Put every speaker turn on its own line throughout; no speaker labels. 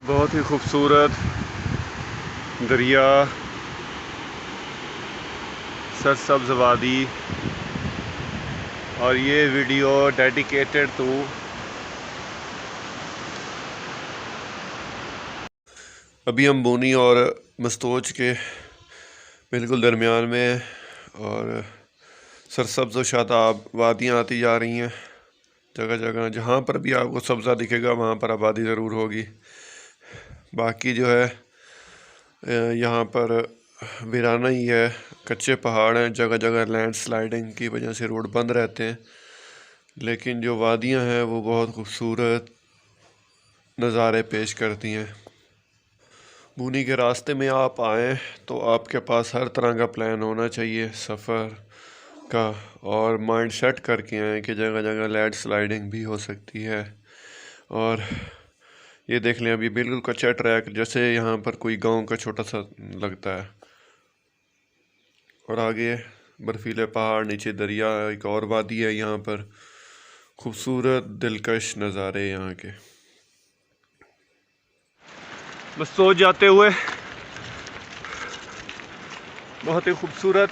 बहुत ही खूबसूरत दरिया, सरसब्ज़ वादी। और ये वीडियो डेडिकेटेड टू अभी हम बूनी और मस्तोच के बिल्कुल दरमियान में हैं और सरसब्ज़ व शादाब वादियाँ आती जा रही हैं। जगह जगह जहाँ पर भी आपको सब्ज़ा दिखेगा वहाँ पर आबादी ज़रूर होगी। बाकी जो है यहाँ पर वीराना ही है, कच्चे पहाड़ हैं, जगह जगह लैंडस्लाइडिंग की वजह से रोड बंद रहते हैं। लेकिन जो वादियाँ हैं वो बहुत खूबसूरत नज़ारे पेश करती हैं। बूनी के रास्ते में आप आएँ तो आपके पास हर तरह का प्लान होना चाहिए सफ़र का, और माइंड सेट करके आएँ कि जगह जगह लैंडस्लाइडिंग भी हो सकती है। और ये देख लें, अभी बिल्कुल कच्चा ट्रैक जैसे यहाँ पर कोई गांव का छोटा सा लगता है, और आगे बर्फीले पहाड़, नीचे दरिया, एक और वादी है यहाँ पर। खूबसूरत दिलकश नज़ारे यहाँ के। बस सोच जाते हुए बहुत ही खूबसूरत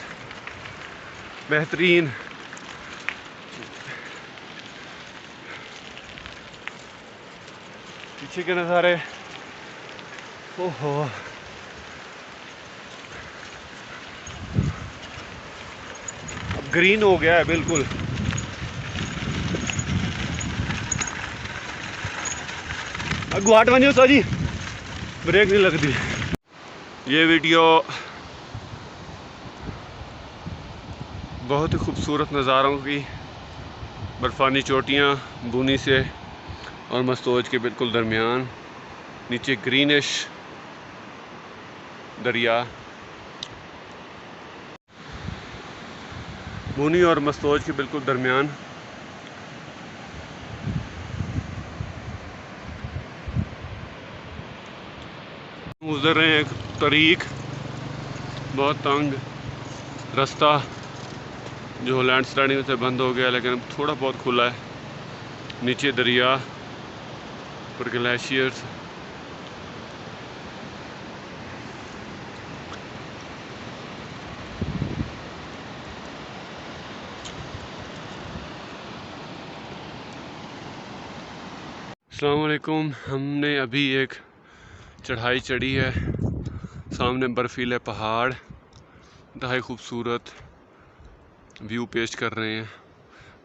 बेहतरीन पीछे के नज़ारे। ओहो, अब ग्रीन हो गया है बिल्कुल। गुआट बनी हो जी, ब्रेक नहीं लगती। ये वीडियो बहुत ही खूबसूरत नज़ारों की, बर्फ़ानी चोटियाँ बूनी से और मस्तोज के बिल्कुल दरमियान, नीचे ग्रीनिश दरिया। बूनी और मस्तोज के बिल्कुल दरमियान गुजर रहे हैं एक तरीक, बहुत तंग रास्ता जो लैंडस्लाइडिंग से बंद हो गया, लेकिन अब थोड़ा बहुत खुला है। नीचे दरिया और ग्लेशियर्स। अस्सलाम वालेकुम। हमने अभी एक चढ़ाई चढ़ी है, सामने बर्फीले पहाड़ इंतहाई खूबसूरत व्यू पेश कर रहे हैं,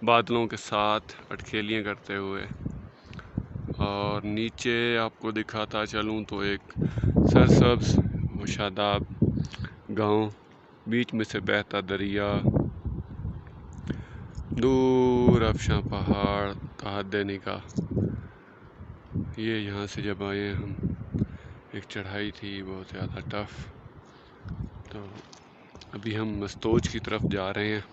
बादलों के साथ अटखेलियाँ करते हुए। और नीचे आपको दिखाता चलूँ तो एक सरसब्ज़ व शादाब गांव, बीच में से बहता दरिया, दूर अफशां पहाड़ का हद निगाह। ये यहाँ से जब आए हम, एक चढ़ाई थी बहुत ज़्यादा टफ। तो अभी हम मस्तोज की तरफ जा रहे हैं।